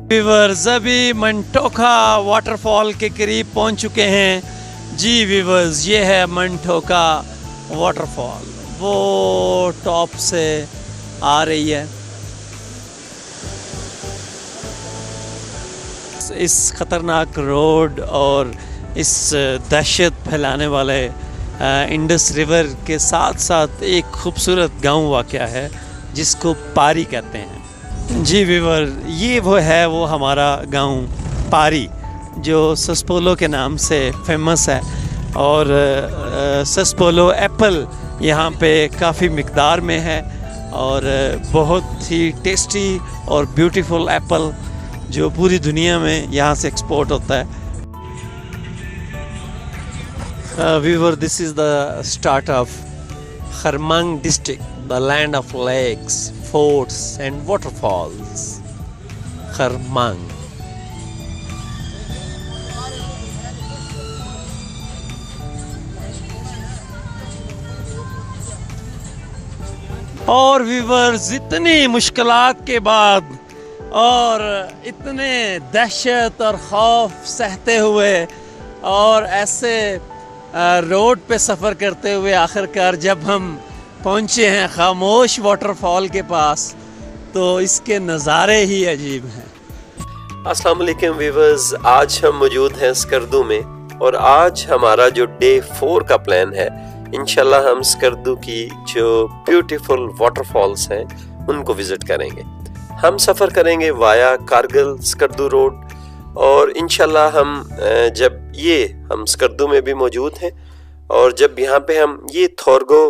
Viewers अभी मंटोका waterfall के करीब पहुंच चुके हैं जी। व्यूवर्स ये है मंटोका वाटरफॉल, वो टॉप से आ रही है। इस ख़तरनाक रोड और इस दहशत फैलाने वाले इंडस रिवर के साथ साथ एक खूबसूरत गांव वाक़या है जिसको पारी कहते हैं जी। व्यूवर ये वो हमारा गांव पारी जो सस्पोलो के नाम से फेमस है और सस्पोलो एप्पल यहाँ पे काफ़ी मिकदार में है और बहुत ही टेस्टी और ब्यूटीफुल एप्पल जो पूरी दुनिया में यहाँ से एक्सपोर्ट होता है। Viewer this is the start of Kharmang district, the land of lakes, forts and waterfalls, Kharmang. और व्यूवर्स इतनी मुश्किलात के बाद और इतने दहशत और खौफ सहते हुए और ऐसे रोड पे सफ़र करते हुए आखिरकार जब हम पहुँचे हैं खामोश वाटरफॉल के पास तो इसके नज़ारे ही अजीब हैं। अस्सलाम वालेकुम व्यूवर्स, आज हम मौजूद हैं स्कर्दू में और आज हमारा जो डे 4 का प्लान है, इंशाल्लाह हम स्कर्दू की जो ब्यूटीफुल वाटरफॉल्स हैं उनको विज़िट करेंगे। हम सफ़र करेंगे वाया कारगिल स्कर्दू रोड और इंशाल्लाह हम स्कर्दू में भी मौजूद हैं और जब यहाँ पे हम ये थोरगो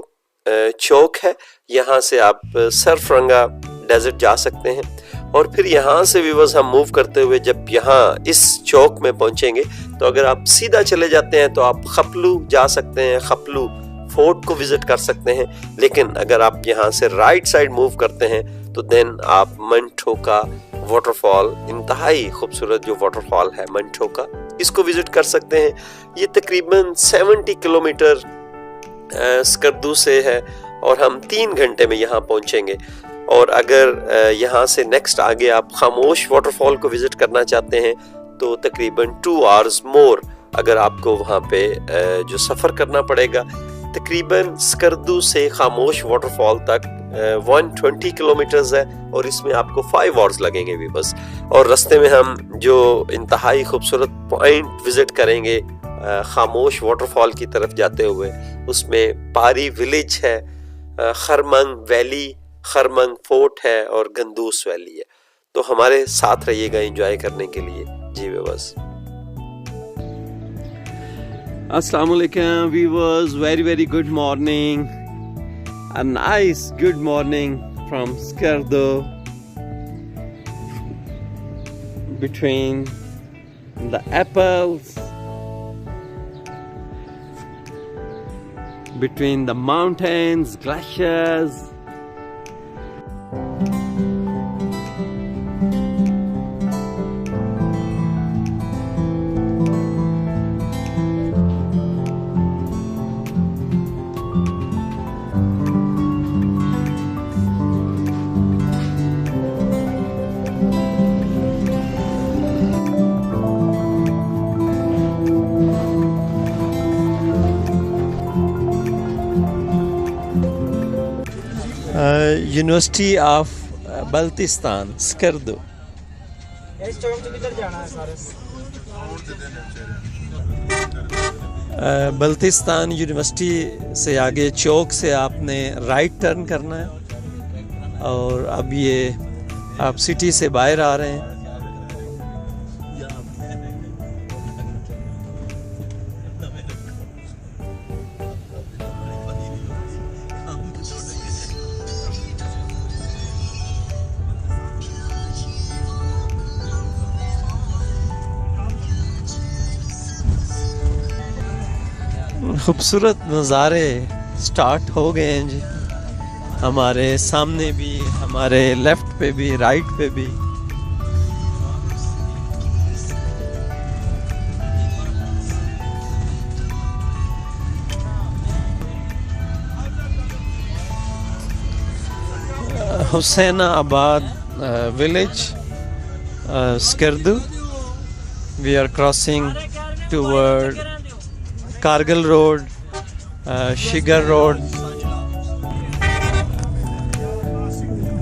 चौक है, यहाँ से आप सरफरंगा डेजर्ट जा सकते हैं और फिर यहाँ से व्यूवर्स हम मूव करते हुए जब यहाँ इस चौक में पहुँचेंगे तो अगर आप सीधा चले जाते हैं तो आप खपलू जा सकते हैं, खपलू फोर्ट को विजिट कर सकते हैं। लेकिन अगर आप यहाँ से राइट साइड मूव करते हैं तो देन आप मंटोका वाटरफॉल, इंतहाई खूबसूरत जो वाटरफॉल है मंटोका, इसको विजिट कर सकते हैं। ये तकरीबन 70 किलोमीटर स्कर्दू से है और हम 3 घंटे में यहाँ पहुँचेंगे। और अगर यहाँ से नेक्स्ट आगे आप खामोश वाटरफॉल को विजिट करना चाहते हैं तो तकरीबन 2 आवर्स मोर अगर आपको वहाँ पे जो सफ़र करना पड़ेगा। तकरीबन स्कर्दू से खामोश वाटरफॉल तक 120 किलोमीटर्स है और इसमें आपको 5 आवर्स लगेंगे भी बस। और रास्ते में हम जो इंतहाई खूबसूरत पॉइंट विजिट करेंगे खामोश वाटरफॉल की तरफ जाते हुए, उसमें पारी विलेज है, खरमंग वैली, खरमंग फोर्ट है और गंदूस वैली है। तो हमारे साथ रहिएगा एंजॉय करने के लिए जी व्यूअर्स। अस्सलाम वालेकुम viewers, very good morning, a nice good morning from Skardu between the apples, between the mountains, glaciers. University of Baltistan Skardu. Baltistan university से आगे चौक से आपने राइट टर्न करना है और अब ये आप सिटी से बाहर आ रहे हैं। खूबसूरत नज़ारे स्टार्ट हो गए हैं जी, हमारे सामने भी, हमारे लेफ्ट पे भी, राइट पे भी। Hussainabad village Skardu. We are crossing toward Kargil Road, Shigar Road.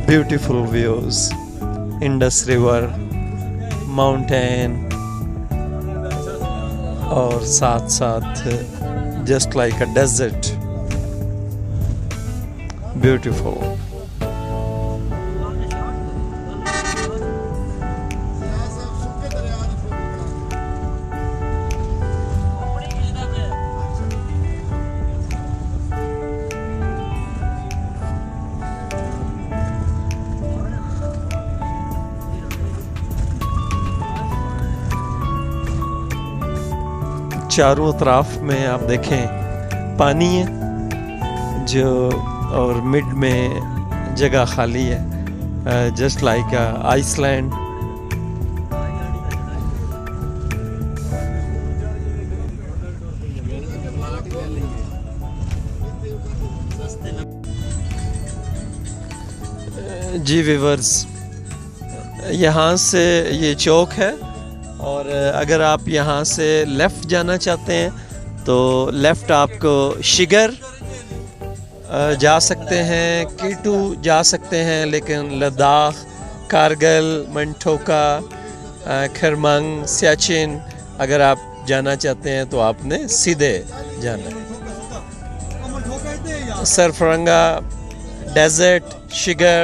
Beautiful views, Indus River, mountain, और साथ साथ just like a desert. Beautiful. चारों तरफ में आप देखें पानी है जो, और मिड में जगह खाली है, जस्ट लाइक आइसलैंड. जी व्यूअर्स, यहाँ से ये चौक है, और अगर आप यहाँ से लेफ़्ट जाना चाहते हैं तो लेफ़्ट आपको शिगर जा सकते हैं, कीटू जा सकते हैं, लेकिन लद्दाख, कारगिल, मंटोका, खरमंग, सियाचिन अगर आप जाना चाहते हैं तो आपने सीधे जाना है. सरफरंगा, डेजर्ट, शिगर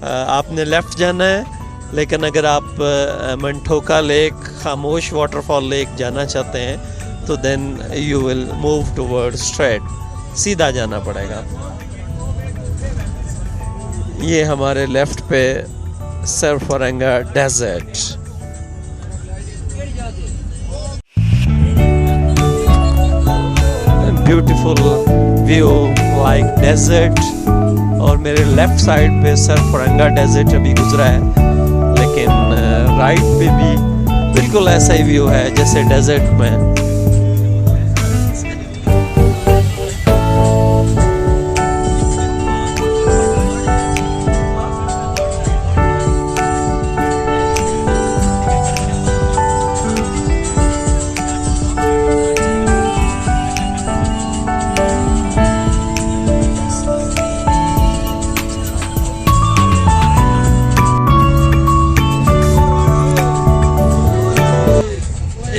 आपने लेफ़्ट जाना है, लेकिन अगर आप Manthoka lake, Khamosh waterfall lake जाना चाहते हैं तो then you will move toward straight, सीधा जाना पड़ेगा. ये हमारे लेफ्ट पे Sarfaranga desert. Beautiful view like desert, और मेरे लेफ्ट साइड पे सरफरंगा डेजर्ट अभी गुजरा है, लेकिन राइट पे भी बिल्कुल ऐसा ही व्यू है जैसे डेजर्ट में.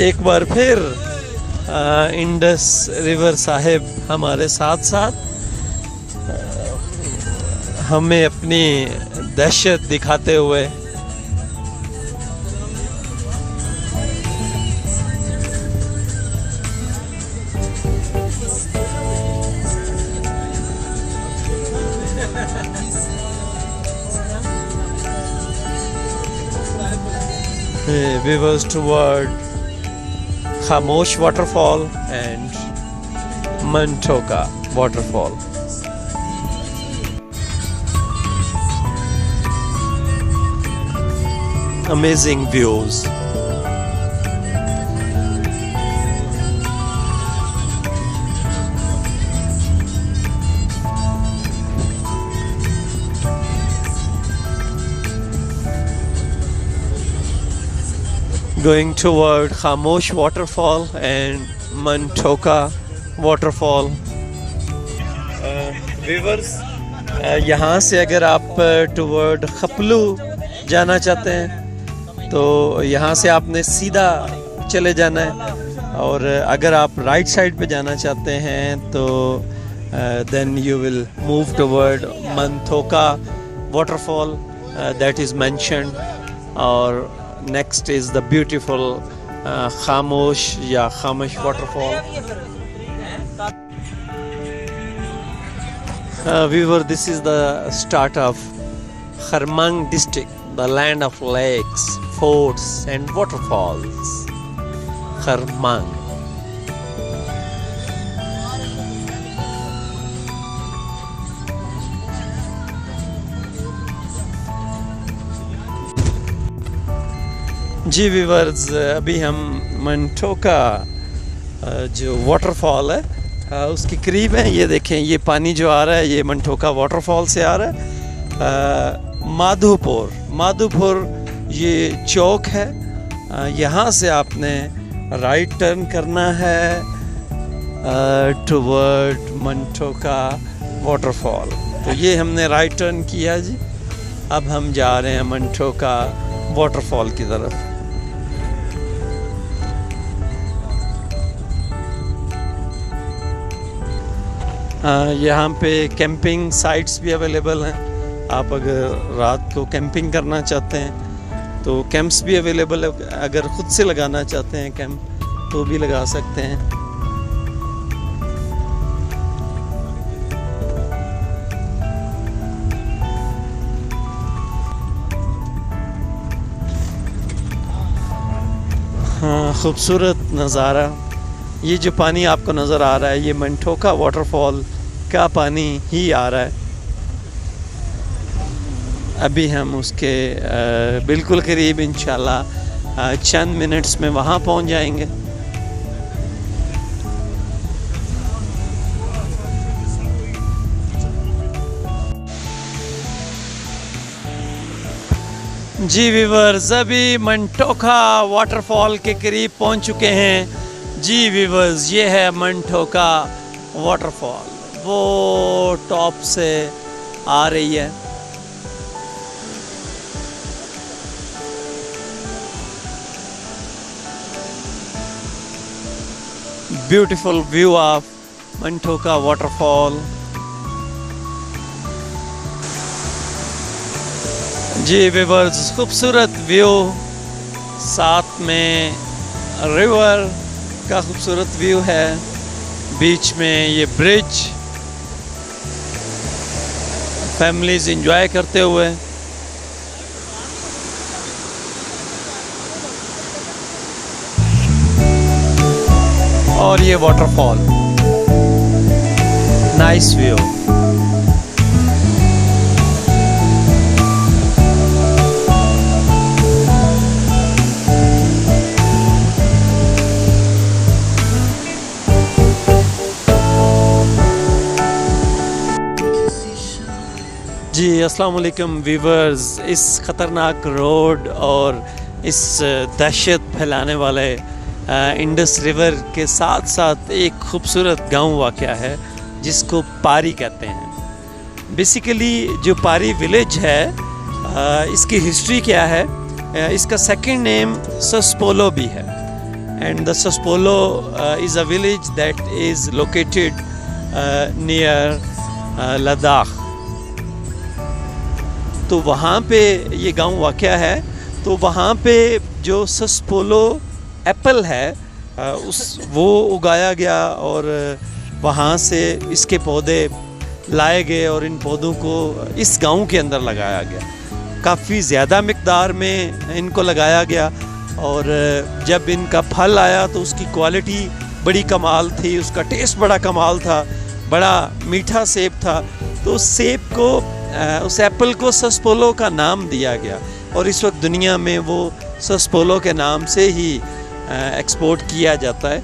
एक बार फिर इंडस रिवर साहिब हमारे साथ साथ हमें अपनी दहशत दिखाते हुए rivers toward Khamosh waterfall and Mantoka waterfall. Amazing views. Going toward Khamosh waterfall and Mantoka waterfall. Viewers, यहाँ से अगर आप toward खपलू जाना चाहते हैं तो यहाँ से आपने सीधा चले जाना है, और अगर आप राइट साइड पे जाना चाहते हैं तो then you will move toward Mantoka waterfall that is mentioned, और next is the beautiful Khamosh या Khamosh waterfall. Viewer, this is the start of Kharmang district, the land of lakes, forts and waterfalls. Kharmang. जी viewers, अभी हम मंटोका जो waterfall है उसके करीब है. ये देखें, ये पानी जो आ रहा है ये मंटोका वाटरफॉल से आ रहा है. माधोपुर ये चौक है, यहाँ से आपने राइट टर्न करना है टुवर्ड मंटोका वाटरफॉल। तो ये हमने राइट टर्न किया जी। अब हम जा रहे हैं मंटोका वाटरफॉल की तरफ। यहाँ पे कैंपिंग साइट्स भी अवेलेबल हैं। आप अगर रात को कैंपिंग करना चाहते हैं तो कैंप्स भी अवेलेबल है। अगर ख़ुद से लगाना चाहते हैं कैंप तो भी लगा सकते हैं। हाँ, खूबसूरत नज़ारा। ये जो पानी आपको नज़र आ रहा है ये मंटोका वाटरफॉल का पानी ही आ रहा है। अभी हम उसके बिल्कुल करीब इंशाल्लाह चंद मिनट्स में वहाँ पहुँच जाएंगे। जी व्यूवर्स, अभी मंटोका वाटरफॉल के करीब पहुँच चुके हैं। जी व्यूवर्स, ये है मंटोका वाटरफॉल, वो टॉप से आ रही है। Beautiful view of Manthoka waterfall. जी व्यूवर्स, खूबसूरत व्यू, साथ में रिवर का खूबसूरत व्यू है, बीच में ये ब्रिज, फैमिलीज एंजॉय करते हुए। और ये वाटरफॉल, नाइस व्यू। जी अस्सलाम वालेकुम व्यूवर्स, इस ख़तरनाक रोड और इस दहशत फैलाने वाले इंडस रिवर के साथ साथ एक खूबसूरत गांव वाक़या है जिसको पारी कहते हैं। बेसिकली जो पारी विलेज है, इसकी हिस्ट्री क्या है, इसका सेकंड नेम सस्पोलो भी है। And the Saspolo is a village that is located near Ladakh. तो वहाँ पे ये गांव वाक़या है। तो वहाँ पे जो सस्पोलो एप्पल है वो उगाया गया और वहाँ से इसके पौधे लाए गए और इन पौधों को इस गांव के अंदर लगाया गया। काफ़ी ज़्यादा मिक़दार में इनको लगाया गया और जब इनका फल आया तो उसकी क्वालिटी बड़ी कमाल थी, उसका टेस्ट बड़ा कमाल था, बड़ा मीठा सेब था। तो उस सेब को, उस एप्पल को सस्पोलो का नाम दिया गया और इस वक्त दुनिया में वो सस्पोलो के नाम से ही एक्सपोर्ट किया जाता है।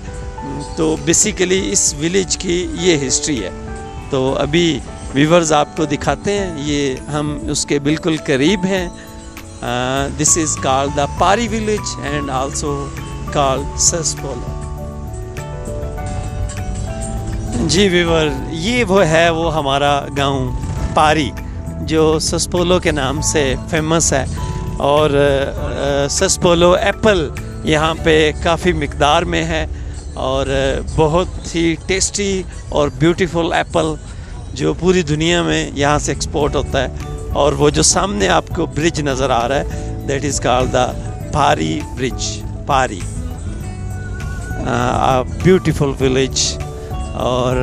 तो बेसिकली इस विलेज की ये हिस्ट्री है। तो अभी व्यूवर्स आपको दिखाते हैं, ये हम उसके बिल्कुल करीब हैं। This is called the Pari village and also called Saspolo. जी व्यूवर, ये वो हमारा गांव पारी जो सस्पोलो के नाम से फेमस है और सस्पोलो एप्पल यहाँ पे काफ़ी मिक़दार में है और बहुत ही टेस्टी और ब्यूटीफुल एप्पल जो पूरी दुनिया में यहाँ से एक्सपोर्ट होता है। और वो जो सामने आपको ब्रिज नज़र आ रहा है, दैट इज़ कॉल्ड द पारी ब्रिज। पारी ब्यूटीफुल विलेज और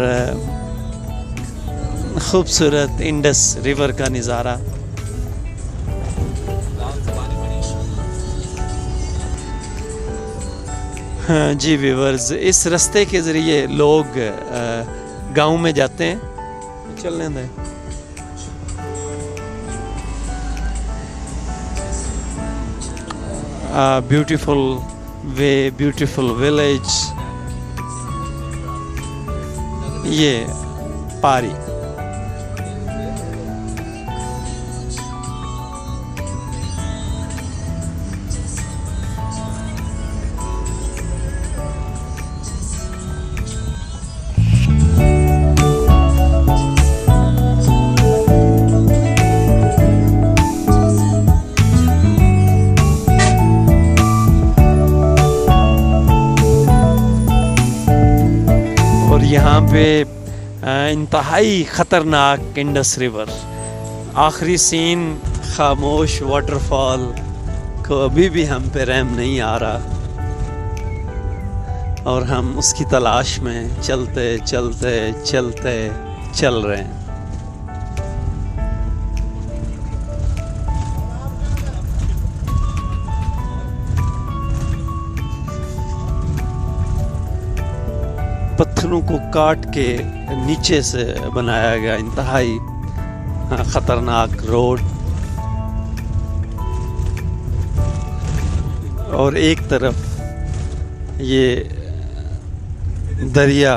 खूबसूरत इंडस रिवर का नज़ारा। हाँ जी व्यूवर्स, इस रास्ते के ज़रिए लोग गांव में जाते हैं। चलने दें। ब्यूटीफुल वे, ब्यूटीफुल विलेज, ये पारी। पे इंतहाई ख़तरनाक इंडस रिवर। आखिरी सीन खामोश वाटरफॉल को अभी भी हम पे रहम नहीं आ रहा और हम उसकी तलाश में चलते चलते चलते चल रहे हैं। पत्थरों को काट के नीचे से बनाया गया इंतहाई खतरनाक रोड, और एक तरफ ये दरिया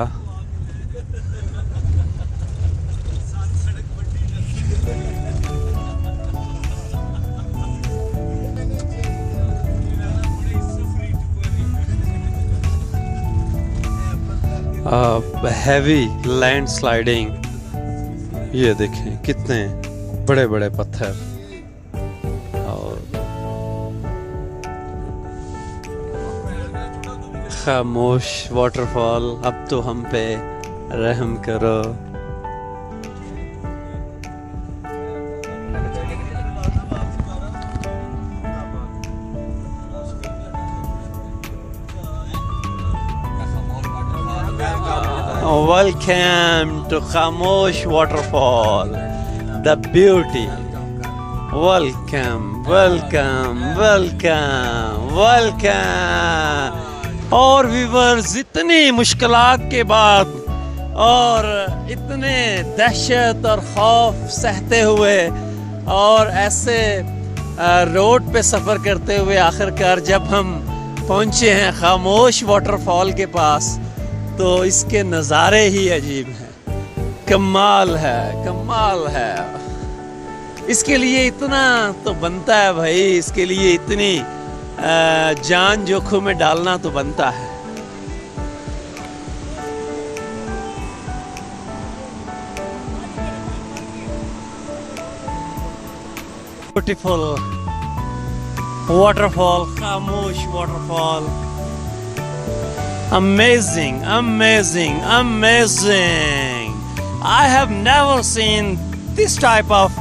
हैवी लैंड स्लाइडिंग। ये देखें कितने बड़े बड़े पत्थर, और खामोश वाटरफॉल। अब तो हम पे रहम करो। Welcome to Khamosh Waterfall, the beauty. Welcome, welcome, welcome, welcome. और व्यूअर्स, इतनी मुश्किलात के बाद और इतने दहशत और खौफ सहते हुए और ऐसे रोड पे सफ़र करते हुए आखिरकार जब हम पहुँचे हैं खामोश वाटरफॉल के पास, तो इसके नज़ारे ही अजीब हैं। कमाल है, कमाल है। इसके लिए इतना तो बनता है भाई, इसके लिए इतनी जान जोखिम में डालना तो बनता है। ब्यूटीफुल वाटरफॉल, खामोश waterfall. Amazing, amazing, amazing. I have never seen this type of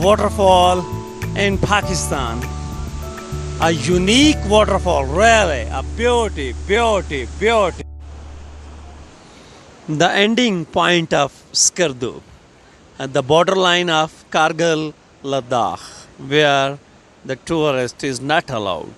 waterfall in Pakistan. A unique waterfall, really, a beauty, beauty, beauty. The ending point of Skardu, at the borderline of Kargil, Ladakh, where the tourist is not allowed.